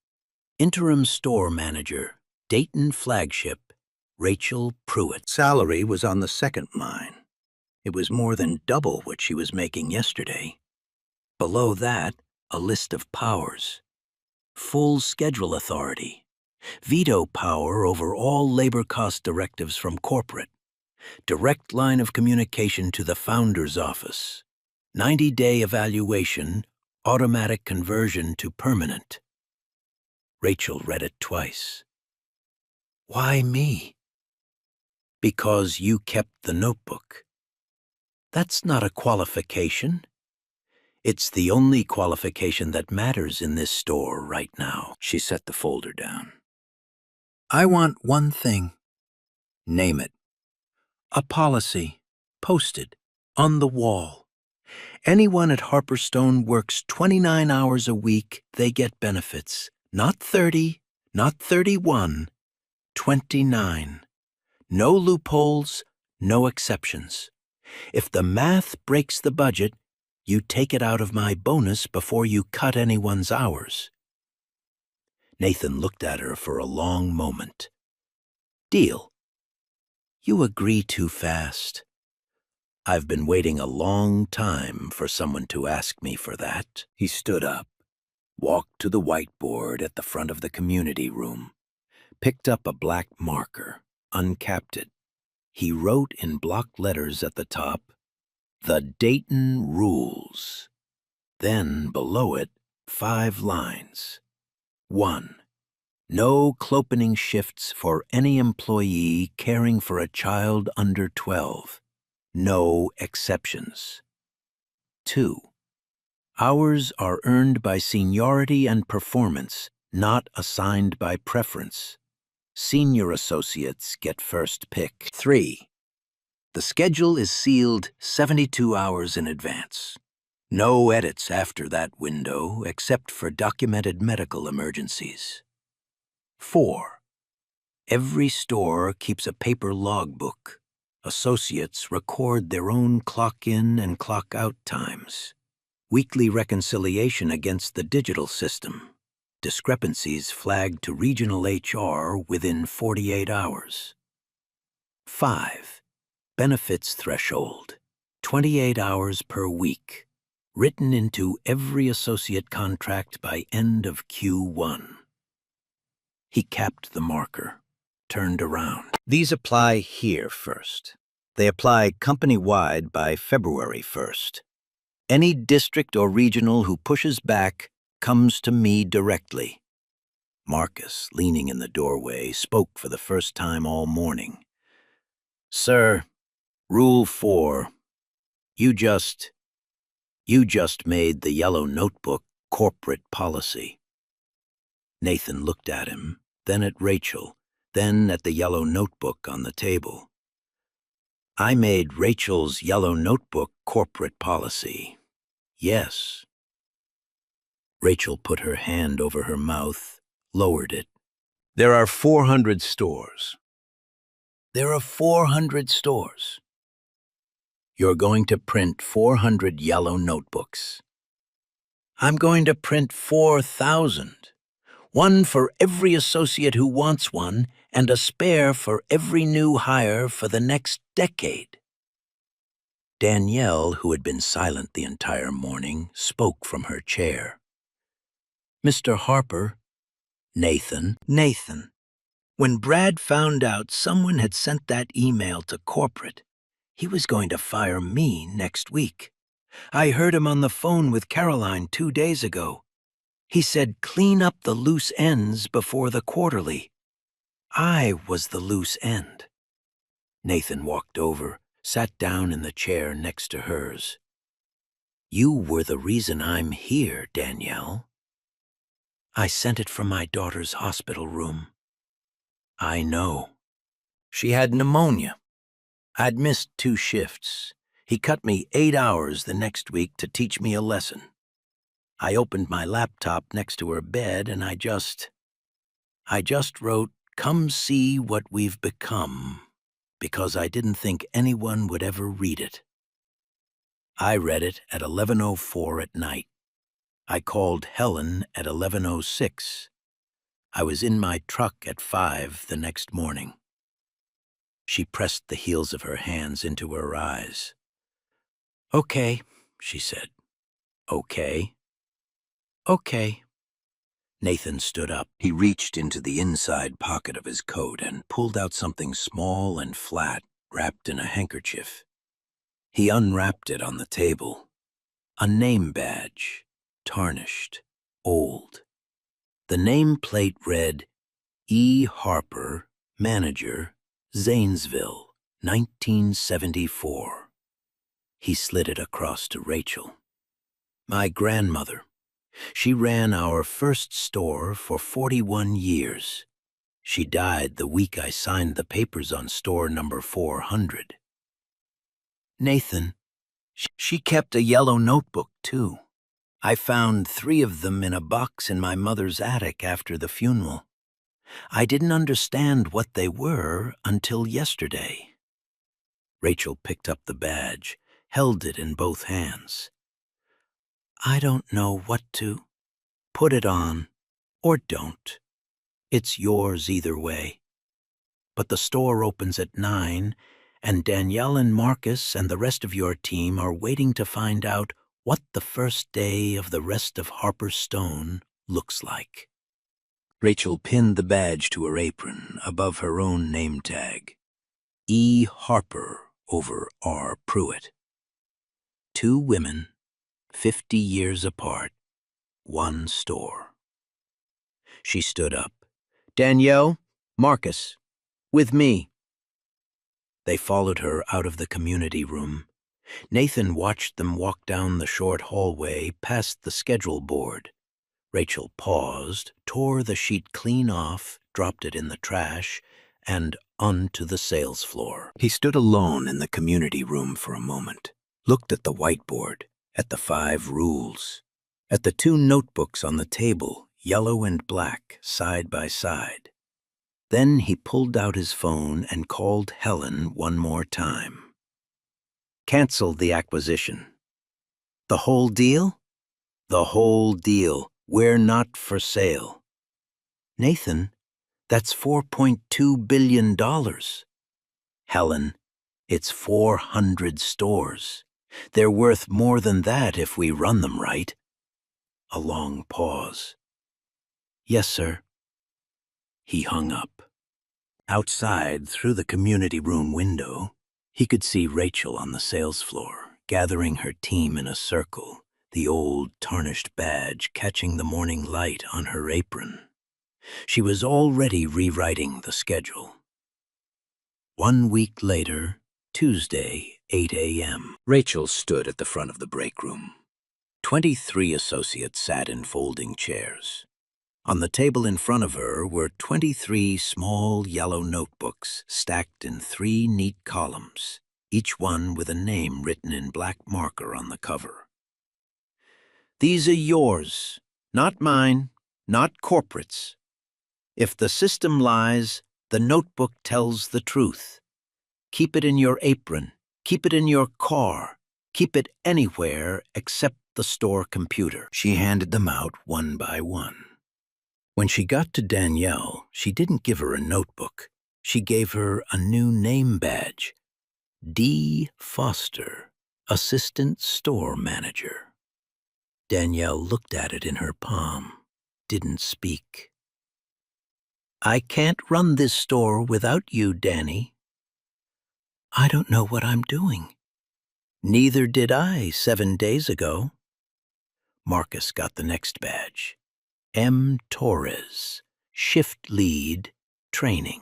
Interim Store Manager, Dayton Flagship, Rachel Pruitt. Salary was on the second line. It was more than double what she was making yesterday. Below that, a list of powers. Full schedule authority. Veto power over all labor cost directives from corporate. Direct line of communication to the founder's office. 90-day evaluation, automatic conversion to permanent. Rachel read it twice. Why me? Because you kept the notebook. That's not a qualification. It's the only qualification that matters in this store right now. She set the folder down. I want one thing. Name it. A policy, posted, on the wall. Anyone at Harperstone works 29 hours a week, they get benefits. Not 30, not 31, 29. No loopholes, no exceptions. If the math breaks the budget, you take it out of my bonus before you cut anyone's hours. Nathan looked at her for a long moment. Deal. You agree too fast. I've been waiting a long time for someone to ask me for that. He stood up, walked to the whiteboard at the front of the community room, picked up a black marker, uncapped it. He wrote in block letters at the top, The Dayton Rules. Then below it, 5 lines. 1. No clopening shifts for any employee caring for a child under 12. No exceptions. 2. Hours are earned by seniority and performance, not assigned by preference. Senior associates get first pick. 3. The schedule is sealed 72 hours in advance. No edits after that window except for documented medical emergencies. 4. Every store keeps a paper logbook. Associates record their own clock-in and clock-out times. Weekly reconciliation against the digital system. Discrepancies flagged to regional HR within 48 hours. 5. Benefits threshold, 28 hours per week. written into every associate contract by end of Q1. He capped the marker, turned around. These apply here first. They apply company-wide by February 1st. Any district or regional who pushes back comes to me directly. Marcus, leaning in the doorway, spoke for the first time all morning. Sir, Rule 4. You just made the yellow notebook corporate policy. Nathan looked at him, then at Rachel, then at the yellow notebook on the table. I made Rachel's yellow notebook corporate policy. Yes. Rachel put her hand over her mouth, lowered it. There are 400 stores. There are 400 stores. You're going to print 400 yellow notebooks. I'm going to print 4,000. One for every associate who wants one, and a spare for every new hire for the next decade. Danielle, who had been silent the entire morning, spoke from her chair. Mr. Harper, Nathan, when Brad found out someone had sent that email to corporate, he was going to fire me next week. I heard him on the phone with Caroline 2 days ago. He said, clean up the loose ends before the quarterly. I was the loose end. Nathan walked over, sat down in the chair next to hers. You were the reason I'm here, Danielle. I sent it from my daughter's hospital room. I know. She had pneumonia. I'd missed 2 shifts. He cut me 8 hours the next week to teach me a lesson. I opened my laptop next to her bed and I just wrote, "Come see what we've become," because I didn't think anyone would ever read it. I read it at 11:04 at night. I called Helen at 11:06. I was in my truck at 5 the next morning. She pressed the heels of her hands into her eyes. Okay, she said. Okay. Okay. Nathan stood up. He reached into the inside pocket of his coat and pulled out something small and flat, wrapped in a handkerchief. He unwrapped it on the table. A name badge, tarnished, old. The nameplate read, E. Harper, Manager, Zanesville, 1974. He slid it across to Rachel. My grandmother. She ran our first store for 41 years. She died the week I signed the papers on store number 400. Nathan, she kept a yellow notebook, too. I found 3 of them in a box in my mother's attic after the funeral. I didn't understand what they were until yesterday. Rachel picked up the badge, held it in both hands. I don't know what to. Put it on, or don't. It's yours either way. But the store opens at 9, and Danielle and Marcus and the rest of your team are waiting to find out what the first day of the rest of Harper Stone looks like. Rachel pinned the badge to her apron above her own name tag. E. Harper over R. Pruitt. 2 women, 50 years apart, 1 store. She stood up. Danielle, Marcus, with me. They followed her out of the community room. Nathan watched them walk down the short hallway past the schedule board. Rachel paused, tore the sheet clean off, dropped it in the trash, and onto the sales floor. He stood alone in the community room for a moment, looked at the whiteboard, at the 5 rules, at the 2 notebooks on the table, yellow and black, side by side. Then he pulled out his phone and called Helen one more time. Canceled the acquisition. The whole deal? The whole deal. We're not for sale. Nathan, that's $4.2 billion. Helen, it's 400 stores. They're worth more than that if we run them right. A long pause. Yes, sir. He hung up. Outside, through the community room window, he could see Rachel on the sales floor, gathering her team in a circle, the old tarnished badge catching the morning light on her apron. She was already rewriting the schedule. 1 week later, Tuesday, 8 a.m. Rachel stood at the front of the break room. 23 associates sat in folding chairs. On the table in front of her were 23 small yellow notebooks stacked in 3 neat columns, each one with a name written in black marker on the cover. These are yours, not mine, not corporate's. If the system lies, the notebook tells the truth. Keep it in your apron, keep it in your car, keep it anywhere except the store computer. She handed them out one by one. When she got to Danielle, she didn't give her a notebook. She gave her a new name badge. D. Foster, Assistant Store Manager. Danielle looked at it in her palm, didn't speak. I can't run this store without you, Danny. I don't know what I'm doing. Neither did I 7 days ago. Marcus got the next badge. M. Torres, Shift Lead, Training.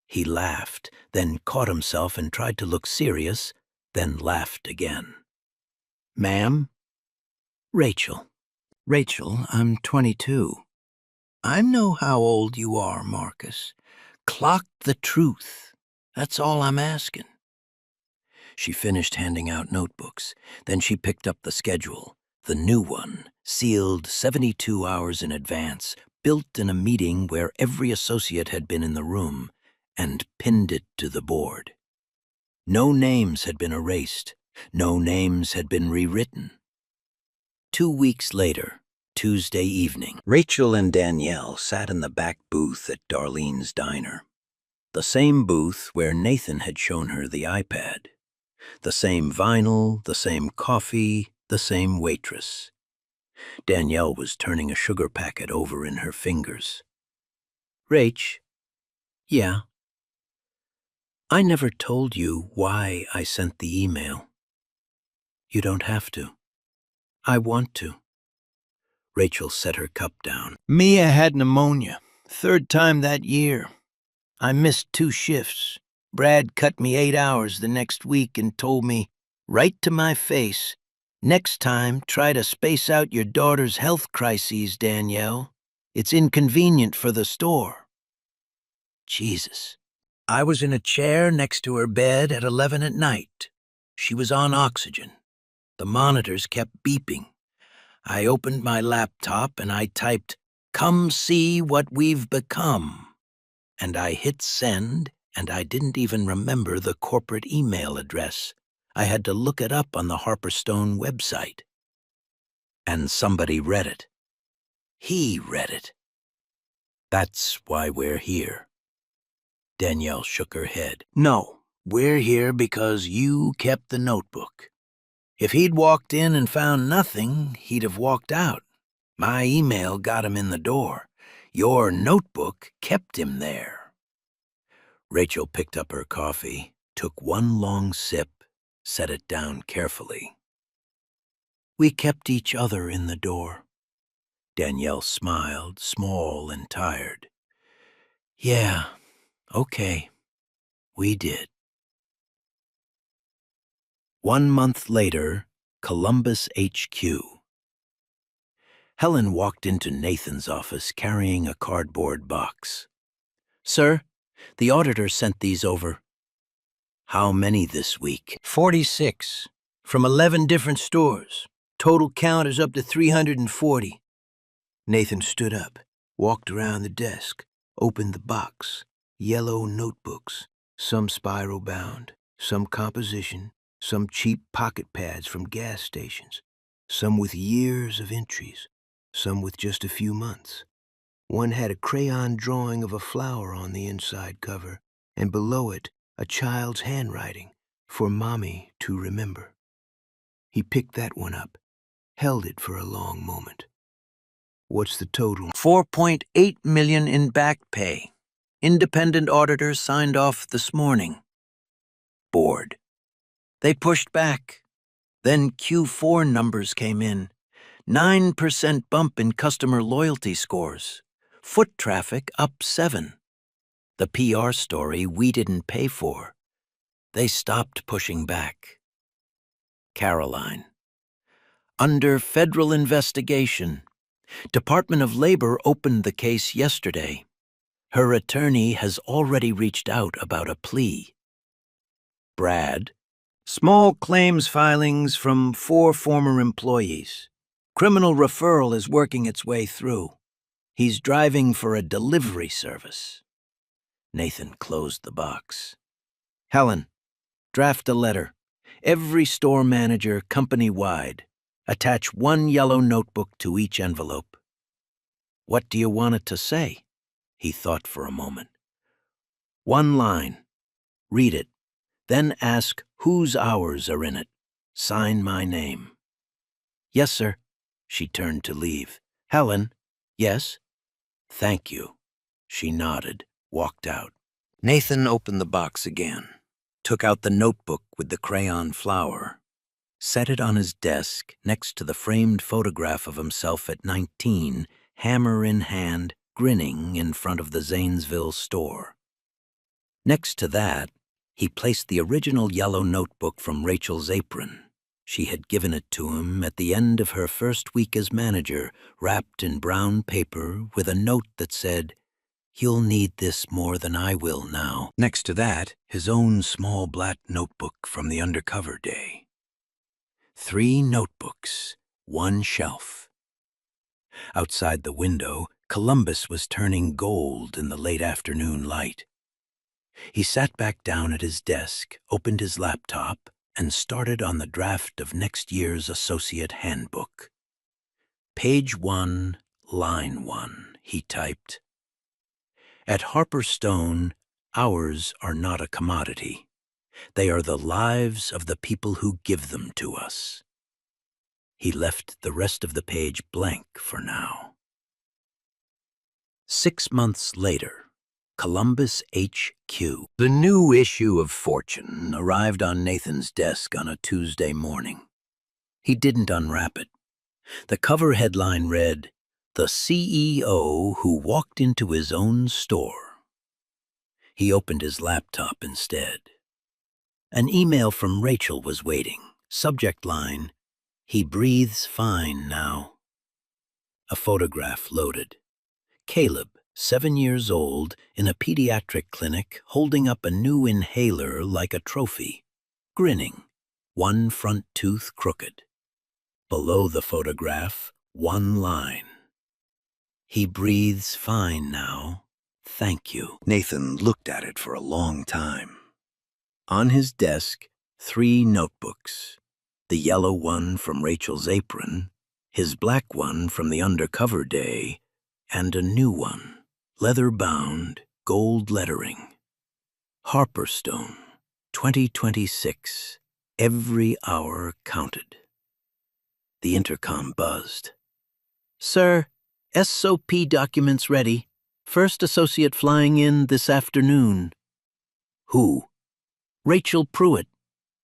He laughed, then caught himself and tried to look serious, then laughed again. Ma'am? Rachel. Rachel, I'm 22. I know how old you are, Marcus. Clock the truth. That's all I'm asking. She finished handing out notebooks. Then she picked up the schedule, the new one, sealed 72 hours in advance, built in a meeting where every associate had been in the room, and pinned it to the board. No names had been erased. No names had been rewritten. 2 weeks later, Tuesday evening, Rachel and Danielle sat in the back booth at Darlene's diner. The same booth where Nathan had shown her the iPad. The same vinyl, the same coffee, the same waitress. Danielle was turning a sugar packet over in her fingers. Rach, yeah. I never told you why I sent the email. You don't have to. I want to. Rachel set her cup down. Mia had pneumonia, 3rd time that year. I missed 2 shifts. Brad cut me 8 hours the next week and told me, right to my face, next time try to space out your daughter's health crises, Danielle. It's inconvenient for the store. Jesus. I was in a chair next to her bed at 11 at night. She was on oxygen. The monitors kept beeping. I opened my laptop and I typed, "Come see what we've become." And I hit send, and I didn't even remember the corporate email address. I had to look it up on the Harperstone website. And somebody read it. He read it. That's why we're here. Danielle shook her head. No, we're here because you kept the notebook. If he'd walked in and found nothing, he'd have walked out. My email got him in the door. Your notebook kept him there. Rachel picked up her coffee, took one long sip, set it down carefully. We kept each other in the door. Danielle smiled, small and tired. Yeah, okay, we did. 1 month later, Columbus HQ. Helen walked into Nathan's office carrying a cardboard box. Sir, the auditor sent these over. How many this week? 46, from 11 different stores. Total count is up to 340. Nathan stood up, walked around the desk, opened the box. Yellow notebooks, some spiral bound, some composition, some cheap pocket pads from gas stations, some with years of entries, some with just a few months. One had a crayon drawing of a flower on the inside cover, and below it, a child's handwriting, for Mommy to remember. He picked that one up, held it for a long moment. What's the total? $4.8 million in back pay. Independent auditors signed off this morning. Bored. They pushed back. Then Q4 numbers came in. 9% bump in customer loyalty scores. Foot traffic up 7. The PR story we didn't pay for. They stopped pushing back. Caroline. Under federal investigation. Department of Labor opened the case yesterday. Her attorney has already reached out about a plea. Brad. Small claims filings from 4 former employees. Criminal referral is working its way through. He's driving for a delivery service. Nathan closed the box. Helen, draft a letter. Every store manager, company-wide. Attach 1 yellow notebook to each envelope. What do you want it to say? He thought for a moment. 1 line. Read it. Then ask whose hours are in it. Sign my name. Yes, sir. She turned to leave. Helen. Yes? Thank you. She nodded, walked out. Nathan opened the box again, took out the notebook with the crayon flower, set it on his desk next to the framed photograph of himself at 19, hammer in hand, grinning in front of the Zanesville store. Next to that, he placed the original yellow notebook from Rachel's apron. She had given it to him at the end of her first week as manager, wrapped in brown paper with a note that said, "You'll need this more than I will now." Next to that, his own small black notebook from the Undercover day. 3 notebooks, 1 shelf. Outside the window, Columbus was turning gold in the late afternoon light. He sat back down at his desk, opened his laptop, and started on the draft of next year's associate handbook. Page 1, line 1, he typed. At Harper Stone, hours are not a commodity. They are the lives of the people who give them to us. He left the rest of the page blank for now. 6 months later, Columbus HQ. The new issue of Fortune arrived on Nathan's desk on a Tuesday morning. He didn't unwrap it. The cover headline read, "The CEO Who Walked Into His Own Store." He opened his laptop instead. An email from Rachel was waiting. Subject line, "He breathes fine now." A photograph loaded. Caleb, 7 years old, in a pediatric clinic, holding up a new inhaler like a trophy, grinning, 1 front tooth crooked. Below the photograph, 1 line. "He breathes fine now. Thank you." Nathan looked at it for a long time. On his desk, 3 notebooks. The yellow one from Rachel's apron, his black one from the Undercover day, and a new one, leather-bound, gold lettering. Harperstone, 2026. Every hour counted. The intercom buzzed. "Sir, SOP documents ready. First associate flying in this afternoon." "Who?" "Rachel Pruitt.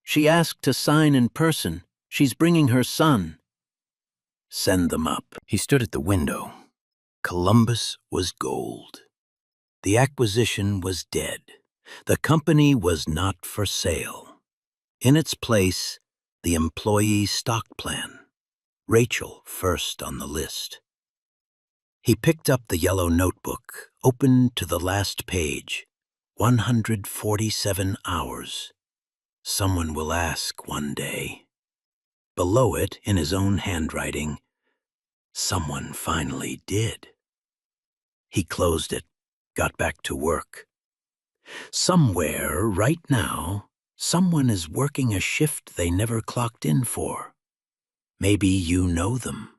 She asked to sign in person. She's bringing her son." "Send them up." He stood at the window. Columbus was gold. The acquisition was dead. The company was not for sale. In its place, the employee stock plan. Rachel first on the list. He picked up the yellow notebook, opened to the last page. 147 hours. Someone will ask one day. Below it, in his own handwriting, someone finally did. He closed it, got back to work. Somewhere, right now, someone is working a shift they never clocked in for. Maybe you know them.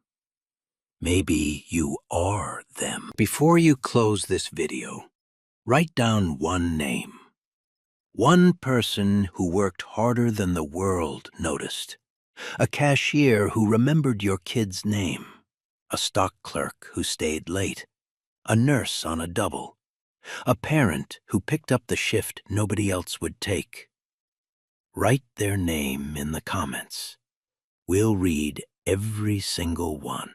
Maybe you are them. Before you close this video, write down 1 name. 1 person who worked harder than the world noticed. A cashier who remembered your kid's name. A stock clerk who stayed late. A nurse on a double. A parent who picked up the shift nobody else would take. Write their name in the comments. We'll read every single one.